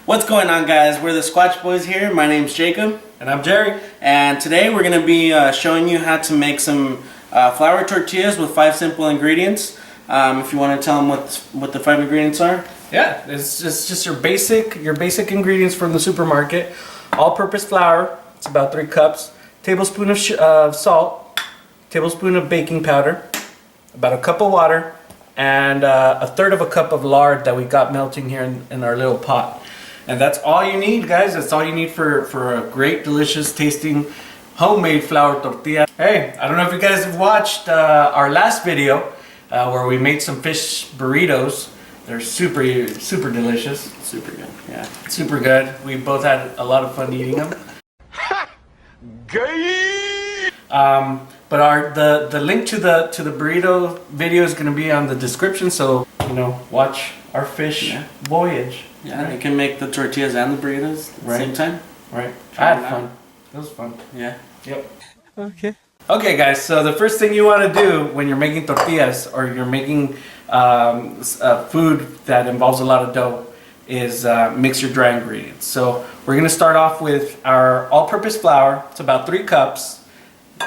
What's going on, guys? We're the Squatch Boys here. My name's Jacob. And I'm Jerry. And today we're going to be showing you how to make some flour tortillas with 5 simple ingredients. If you want to tell them what the 5 ingredients are. Yeah, it's just your basic ingredients from the supermarket. All-purpose flour, it's about 3 cups. Tablespoon of salt, tablespoon of baking powder, about a cup of water, and a third of a cup of lard that we got melting here in our little pot. And that's all you need, guys. That's all you need for a great, delicious tasting homemade flour tortilla. Hey, I don't know if you guys have watched our last video where we made some fish burritos. They're super delicious. Super good. Yeah. Super good. We both had a lot of fun eating them. But the link to the burrito video is going to be on the description, so watch our fish voyage. Yeah, right? You can make the tortillas and the burritos at the same time. Right. I had fun. It was fun. Yeah. Yep. Okay. Okay, guys. So the first thing you want to do when you're making tortillas or you're making food that involves a lot of dough is mix your dry ingredients. So we're going to start off with our all-purpose flour. It's about 3 cups.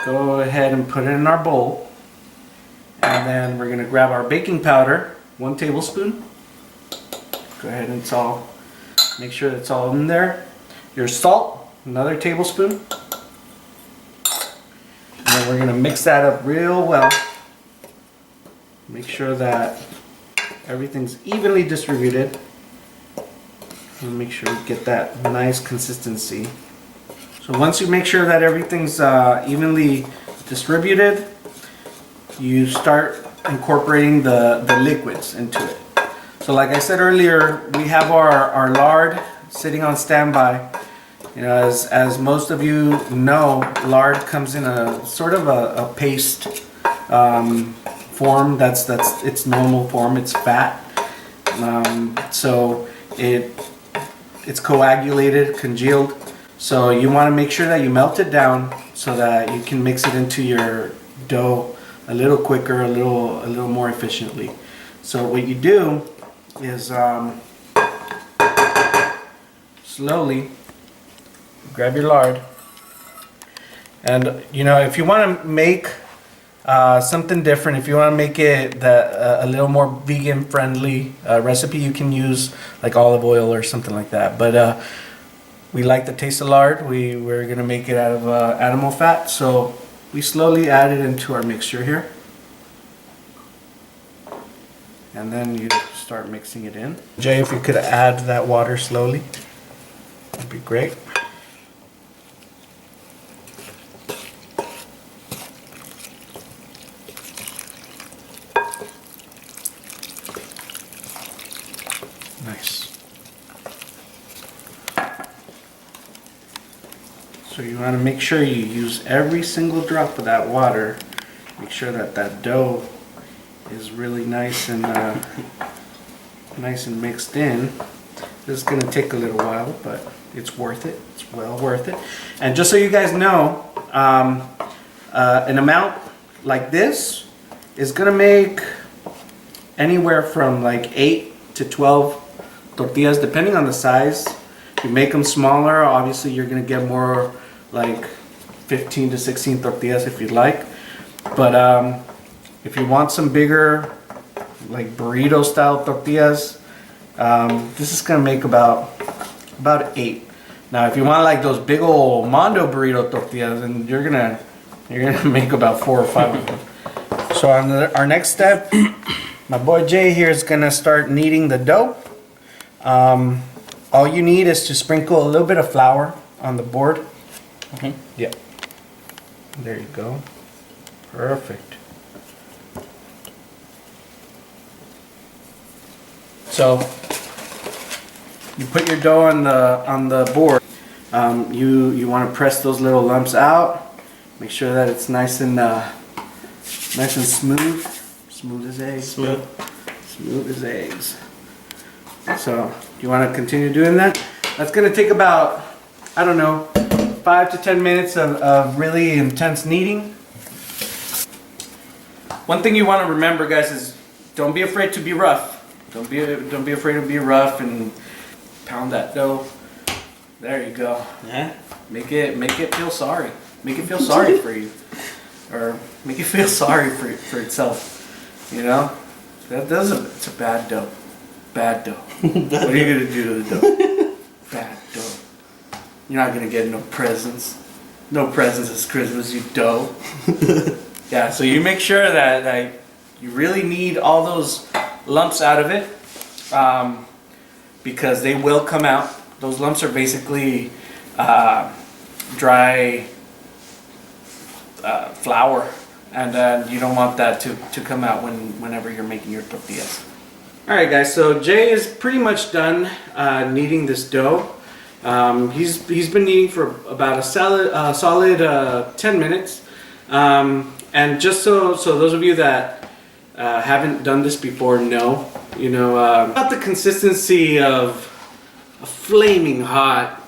Go ahead and put it in our bowl. And then we're going to grab our baking powder, 1 tablespoon. Go ahead and make sure it's all in there. Your salt, another tablespoon. And then we're going to mix that up real well. Make sure that everything's evenly distributed. And make sure we get that nice consistency. So once you make sure that everything's evenly distributed, you start incorporating the liquids into it. So like I said earlier, we have our lard sitting on standby. As most of you know, lard comes in a sort of a paste form. That's its normal form. It's fat, so it's coagulated, congealed. So you want to make sure that you melt it down so that you can mix it into your dough a little quicker, a little more efficiently. So what you do is slowly grab your lard, and if you want to make something different, if you want to make it a little more vegan friendly recipe, you can use like olive oil or something like that, but we like the taste of lard. We're gonna make it out of animal fat, so we slowly add it into our mixture here. And then you start mixing it in. Jay, if you could add that water slowly, that'd be great. Nice. So you want to make sure you use every single drop of that water. Make sure that dough is really nice and mixed in. This is going to take a little while, but it's worth it. It's well worth it. And just so you guys know, an amount like this is going to make anywhere from like 8 to 12 tortillas, depending on the size. If you make them smaller, obviously you're going to get more like 15 to 16 tortillas if you'd like. But if you want some bigger, like burrito style tortillas, this is gonna make about 8. Now, if you want like those big old Mondo burrito tortillas, then you're gonna make about 4 or 5 of them. So on our next step, my boy Jay here is gonna start kneading the dough. All you need is to sprinkle a little bit of flour on the board. Yep. There you go. Perfect. So you put your dough on the board. You want to press those little lumps out. Make sure that it's nice and smooth. Smooth as eggs. Smooth as eggs. So you want to continue doing that. That's going to take about, I don't know, 5 to 10 minutes of really intense kneading. One thing you want to remember, guys, is don't be afraid to be rough. Don't be afraid to be rough and pound that dough. There you go. Yeah. Make it feel sorry. Make it feel sorry for you, or make it feel sorry for itself. You know, it's a bad dough. Bad dough. What are you gonna do to the dough? Bad dough. You're not gonna get no presents. No presents this Christmas, you dough. Yeah. So you make sure that you really need all those lumps out of it, because they will come out. Those lumps are basically dry flour, and you don't want that to come out whenever you're making your tortillas. Alright guys, so Jay is pretty much done kneading this dough. He's been kneading for about a solid 10 minutes. And just so those of you that haven't done this before know, about the consistency of a flaming hot,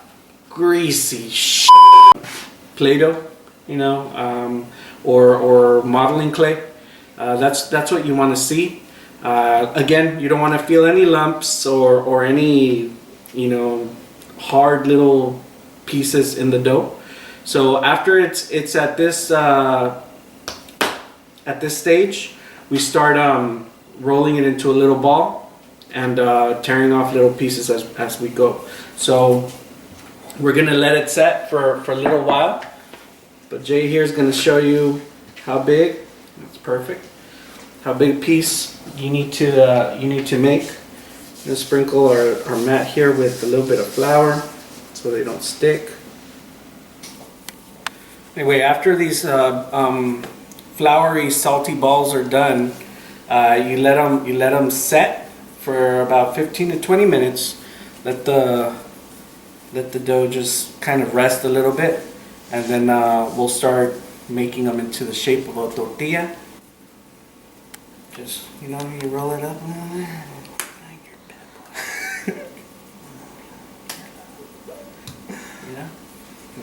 greasy Play-Doh, or modeling clay. That's what you want to see. Again, you don't want to feel any lumps or any, hard little pieces in the dough. So after it's at this stage, we start rolling it into a little ball and tearing off little pieces as we go. So we're gonna let it set for a little while. But Jay here is gonna show you how big. That's perfect. How big a piece you need to make. I'm gonna sprinkle our mat here with a little bit of flour so they don't stick. Anyway, after these floury, salty balls are done, you let them set for about 15 to 20 minutes. Let the dough just kind of rest a little bit, and then we'll start making them into the shape of a tortilla. Just, you roll it up.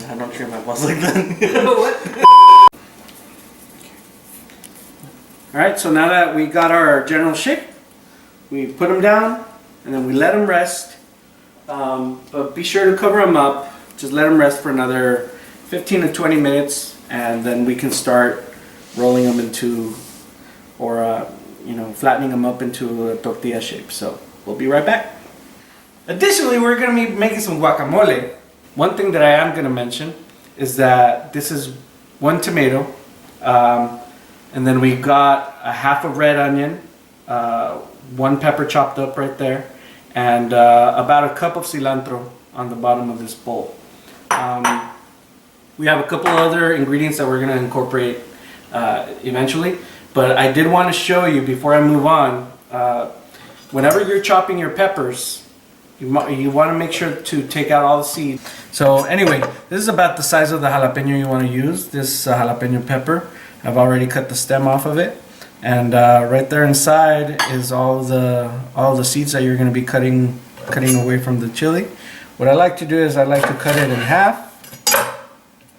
I don't treat my balls like that. What? Alright, so now that we got our general shape, we put them down and then we let them rest. But be sure to cover them up. Just let them rest for another 15 to 20 minutes, and then we can start rolling them into, or flattening them up into a tortilla shape. So we'll be right back. Additionally, we're going to be making some guacamole. One thing that I am going to mention is that this is 1 tomato, and then we got a half a red onion, 1 pepper chopped up right there, and about a cup of cilantro on the bottom of this bowl. We have a couple other ingredients that we're going to incorporate eventually, but I did want to show you before I move on, whenever you're chopping your peppers, you want to make sure to take out all the seeds. So anyway, this is about the size of the jalapeno you want to use. This jalapeno pepper, I've already cut the stem off of it, and right there inside is all the seeds that you're going to be cutting away from the chili. What I like to do is I like to cut it in half.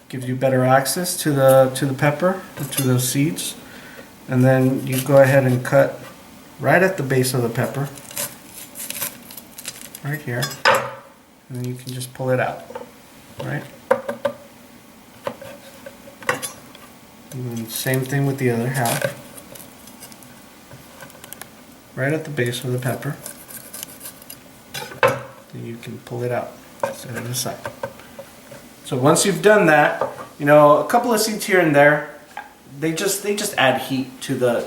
Gives you better access to the pepper, to those seeds, and then you go ahead and cut right at the base of the pepper. Right here, and then you can just pull it out, right? And then same thing with the other half, right at the base of the pepper. Then you can pull it out, set it aside. So once you've done that, a couple of seeds here and there, they just add heat to the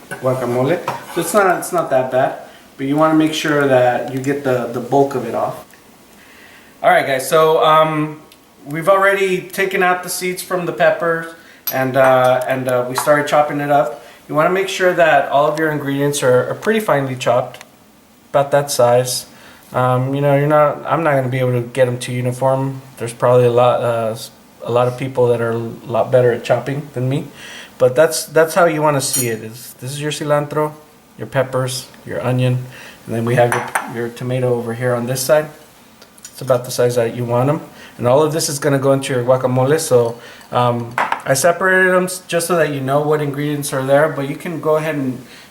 guacamole. So it's not that bad. But you want to make sure that you get the bulk of it off. Alright guys, so we've already taken out the seeds from the peppers, and we started chopping it up. You want to make sure that all of your ingredients are pretty finely chopped, about that size. I'm not going to be able to get them to uniform. There's probably a lot of people that are a lot better at chopping than me, but that's how you want to see it. This is your cilantro, your peppers, your onion, and then we have your tomato over here on this side. It's about the size that you want them, and all of this is going to go into your guacamole. So I separated them just so that you know what ingredients are there, but you can go ahead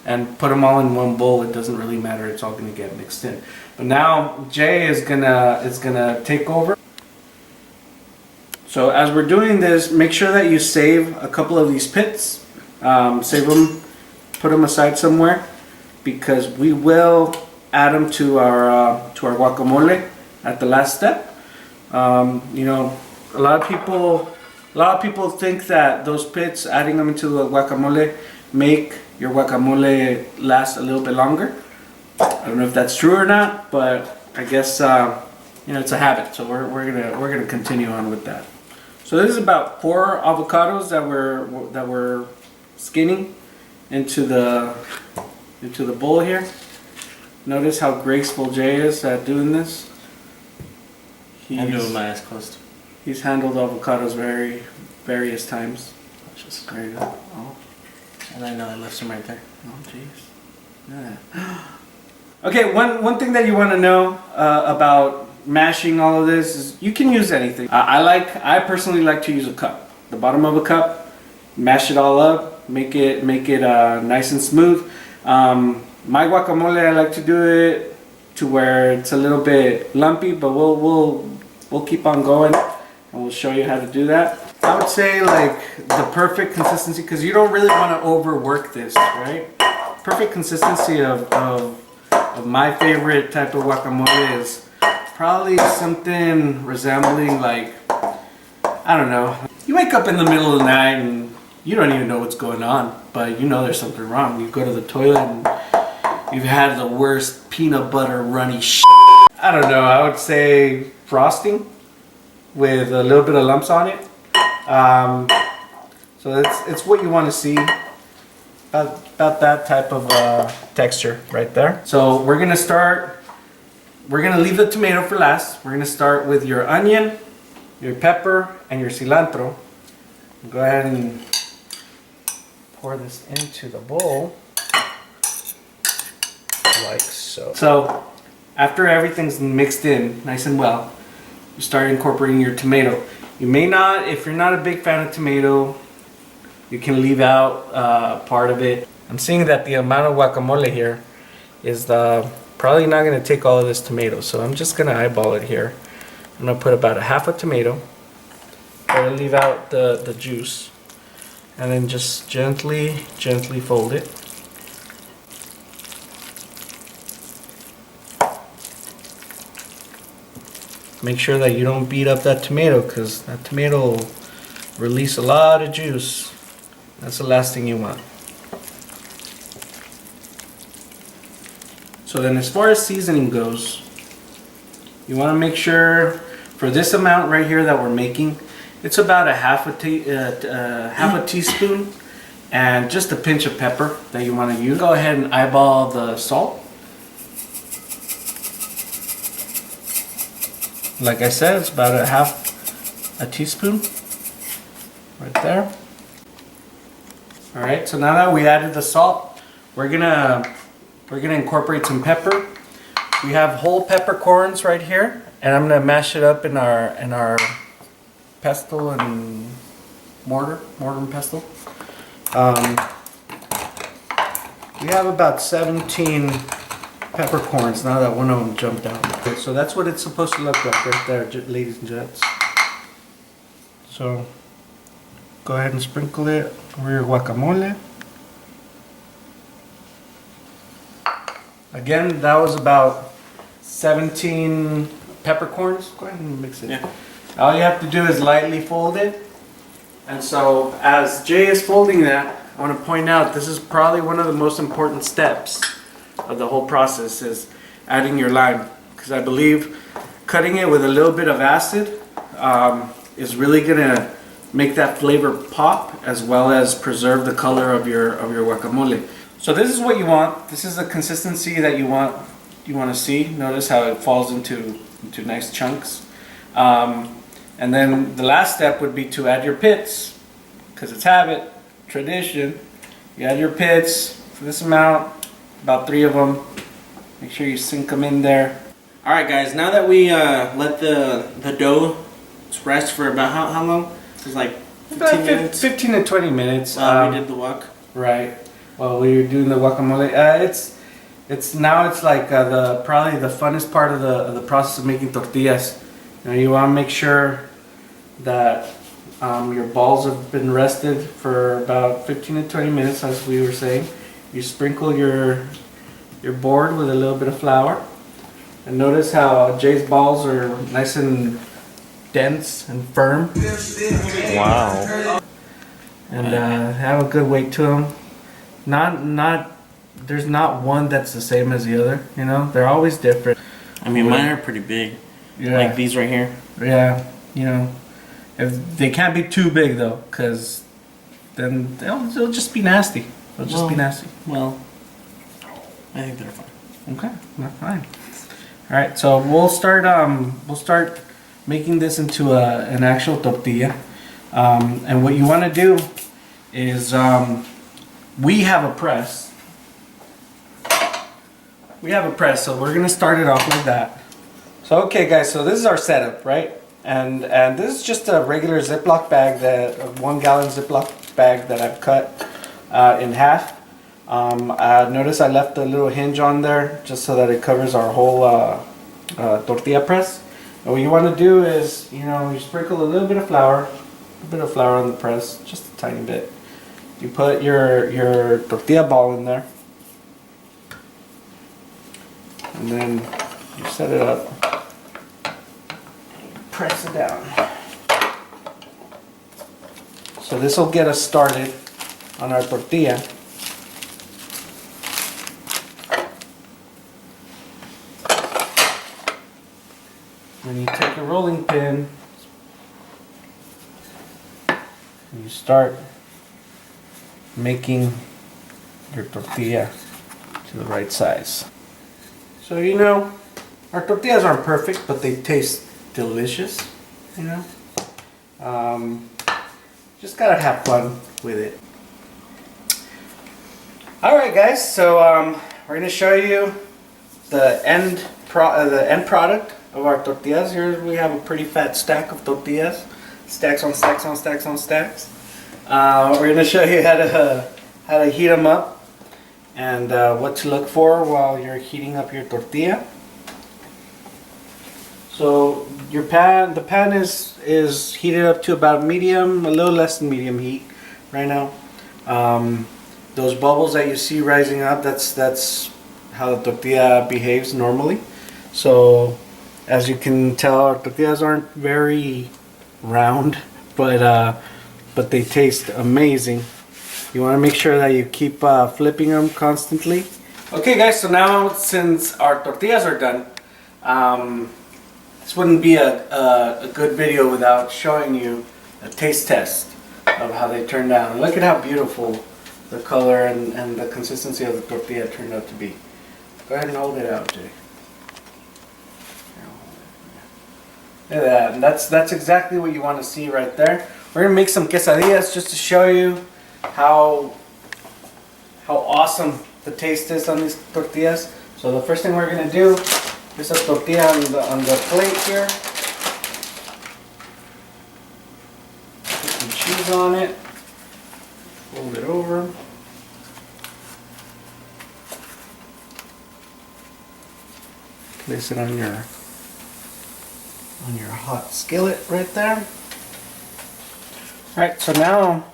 and put them all in one bowl. It doesn't really matter. It's all gonna get mixed in. But now Jay is gonna take over. So as we're doing this, make sure that you save a couple of these pits. Save them, put them aside somewhere, because we will add them to our guacamole at the last step. You know, a lot of people think that those pits, adding them into the guacamole, make your guacamole last a little bit longer. I don't know if that's true or not, but I guess you know, it's a habit. So we're gonna continue on with that. So this is about 4 avocados that we're skinning into the bowl here. Notice how graceful Jay is at doing this. I'm doing my eyes closed. He's handled avocados various times. There you go. Oh. And I know I left some right there. Oh, jeez. Yeah. Okay, one thing that you want to know about mashing all of this is you can use anything. I personally like to use a cup. The bottom of a cup, mash it all up, make it nice and smooth. My guacamole, I like to do it to where it's a little bit lumpy, but we'll keep on going and we'll show you how to do that. I would say like the perfect consistency, because you don't really want to overwork this, right? Perfect consistency of my favorite type of guacamole is probably something resembling like, I don't know. You wake up in the middle of the night and you don't even know what's going on, but you know there's something wrong. You go to the toilet and you've had the worst peanut butter runny shit. I don't know, I would say frosting with a little bit of lumps on it. So it's what you want to see. About that type of texture right there. So we're gonna leave the tomato for last. We're gonna start with your onion, your pepper, and your cilantro. Go ahead and pour this into the bowl like so. So after everything's mixed in nice and well, you start incorporating your tomato. You may not, if you're not a big fan of tomato, you can leave out part of it. I'm seeing that the amount of guacamole here is probably not going to take all of this tomato, so I'm just going to eyeball it here. I'm going to put about a half a tomato. Try to leave out the juice, and then just gently fold it. Make sure that you don't beat up that tomato, because that tomato will release a lot of juice. That's the last thing you want. So then as far as seasoning goes, you want to make sure for this amount right here that we're making, it's about a half a teaspoon and just a pinch of pepper that you want to use. Go ahead and eyeball the salt. Like I said, it's about a half a teaspoon right there. All right, so now that we added the salt, we're gonna incorporate some pepper. We have whole peppercorns right here, and I'm gonna mash it up in our pestle and mortar and pestle. We have about 17 peppercorns now that one of them jumped out. So that's what it's supposed to look like right there, ladies and gents. So go ahead and sprinkle it over your guacamole. Again, that was about 17 peppercorns. Go ahead and mix it. Yeah. All you have to do is lightly fold it. And so as Jay is folding that, I want to point out this is probably one of the most important steps of the whole process, is adding your lime. Because I believe cutting it with a little bit of acid is really going to make that flavor pop, as well as preserve the color of your guacamole. So this is what you want. This is the consistency that you want to see. Notice how it falls into nice chunks. And then the last step would be to add your pits, because it's habit, tradition. You add your pits for this amount, about 3 of them. Make sure you sink them in there. All right, guys. Now that we let the dough rest for about how long? It's like About minutes? 15 to 20 minutes. We did the wok. Right. While we were doing the guacamole, it's like probably the funnest part of the process of making tortillas. You know, you want to make sure that your balls have been rested for about 15 to 20 minutes, as we were saying. You sprinkle your board with a little bit of flour, and notice how Jay's balls are nice and dense and firm. Wow. And have a good weight to them. There's not one that's the same as the other. You know, they're always different. I mean, mine are pretty big. Yeah. Like these right here. Yeah, you know, if they can't be too big though, because then they'll just be nasty. They'll just be nasty. Well, I think they're fine. Okay, that's fine. All right, so we'll start making this into an actual tortilla. And what you want to do is we have a press. We have a press, so we're gonna start it off like that. So okay, guys, so this is our setup, right? And this is just a regular Ziploc bag, a 1 gallon Ziploc bag that I've cut in half. Notice I left a little hinge on there just so that it covers our whole tortilla press. And what you want to do is, you know, you sprinkle a little bit of flour on the press, just a tiny bit. You put your tortilla ball in there, and then you set it up. Press it down. So this will get us started on our tortilla. Then you take a rolling pin and you start making your tortilla to the right size. So, you know, our tortillas aren't perfect, but they taste delicious, you know. Just gotta have fun with it. Alright guys, so we're gonna show you the end product of our tortillas. Here we have a pretty fat stack of tortillas. Stacks on stacks on stacks on stacks. We're gonna show you how to heat them up and what to look for while you're heating up your tortilla. So the pan is heated up to about medium, a little less than medium heat right now. Those bubbles that you see rising up, that's how the tortilla behaves normally. So as you can tell, our tortillas aren't very round, but they taste amazing. You want to make sure that you keep flipping them constantly. Okay guys, so now since our tortillas are done, this wouldn't be a good video without showing you a taste test of how they turned out. And look at how beautiful the color and the consistency of the tortilla turned out to be. Go ahead and hold it out, Jay. Look at that. And that's exactly what you want to see right there. We're gonna make some quesadillas just to show you how awesome the taste is on these tortillas. So the first thing we're gonna do is a tortilla on the plate here. Put some cheese on it. Fold it over. Place it on your hot skillet right there. Alright, so now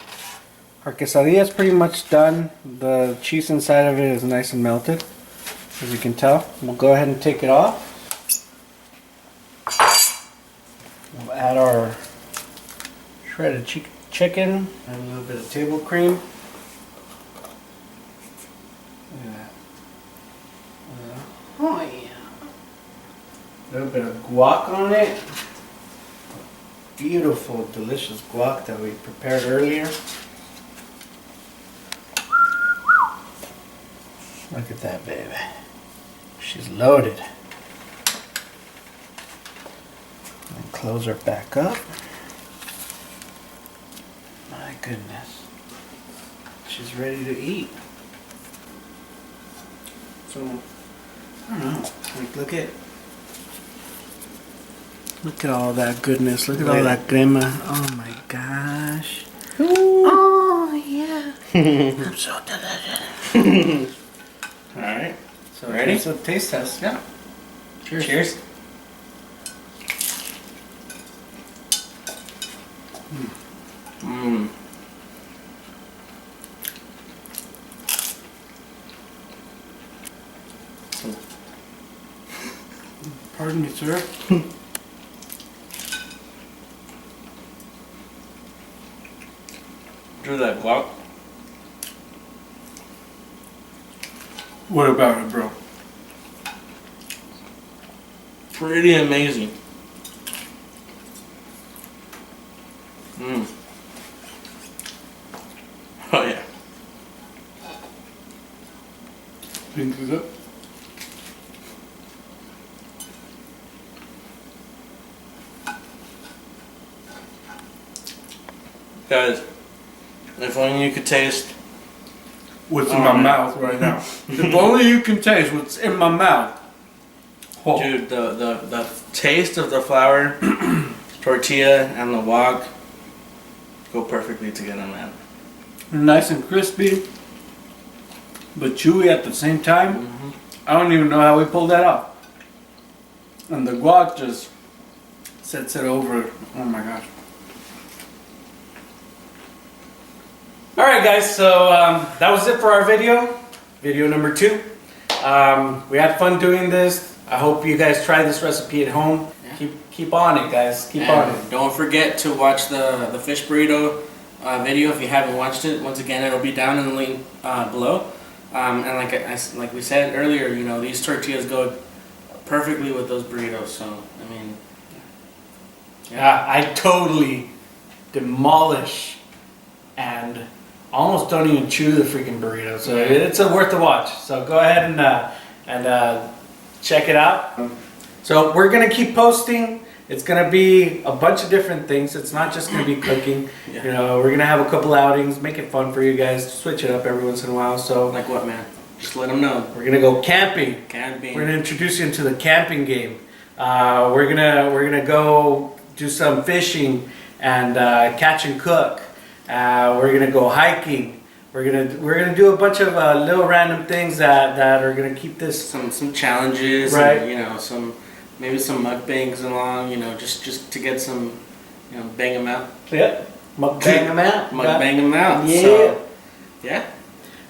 our quesadilla is pretty much done. The cheese inside of it is nice and melted, as you can tell. We'll go ahead and take it off. We'll add our shredded chicken and a little bit of table cream. Look at that. Oh yeah. A little bit of guac on it. Beautiful, delicious guac that we prepared earlier. Look at that baby. She's loaded. And close her back up. My goodness. She's ready to eat. So, I don't know. Like, look at all that goodness. Look at all that crema. Oh my gosh. Oh yeah. I'm so delicious. All right. So Ready? So taste test. Yeah. Cheers. Cheers. Mmm. Pardon me, sir. Do that guac. What about it, bro? Pretty amazing. Mmm. Oh yeah. Think is it? Guys, if only you could taste. What's in Oh, my man. mouth right now? If only you can taste what's in my mouth. Oh. Dude, the taste of the flour, tortilla, and the wok go perfectly together, man. Nice and crispy, but chewy at the same time. I don't even know how we pulled that off. And the guac just sets it over. Oh my gosh. Alright guys, so that was it for our video. Video number 2. We had fun doing this. I hope you guys try this recipe at home. Yeah. Keep on it, guys. Keep on it. Don't forget to watch the fish burrito video if you haven't watched it. Once again, it'll be down in the link below. And like we said earlier, you know, these tortillas go perfectly with those burritos. So I mean, Yeah, I totally demolish and almost don't even chew the freaking burrito. So it's worth a watch. So go ahead and check it out. So we're gonna keep posting. It's gonna be a bunch of different things. It's not just gonna be cooking. Yeah. You know, we're gonna have a couple outings, make it fun for you guys, switch it up every once in a while. So like what, man? Just let them know. we're gonna go camping. Can be. We're gonna introduce you into the camping game. We're gonna go do some fishing and catch and cook. We're gonna go hiking. We're gonna do a bunch of little random things that are gonna keep this. Some challenges, Right. And, you know, maybe some mukbangs along. You know, just to get some, you know, bang them out. Yep. Mukbang them out. Mukbang them out. Yeah. So, yeah.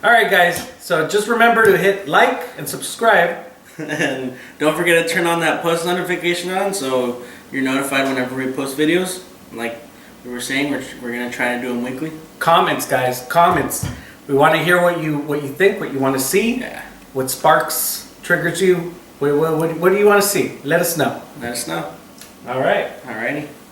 All right, guys. So just remember to hit like and subscribe. And don't forget to turn on that post notification on so you're notified whenever we post videos. Like we were saying, we're gonna try to do them weekly. Comments, guys. Comments. We want to hear what you think, what you want to see, Yeah. what sparks, triggers you. What do you want to see? Let us know. Let us know. All right. Alrighty.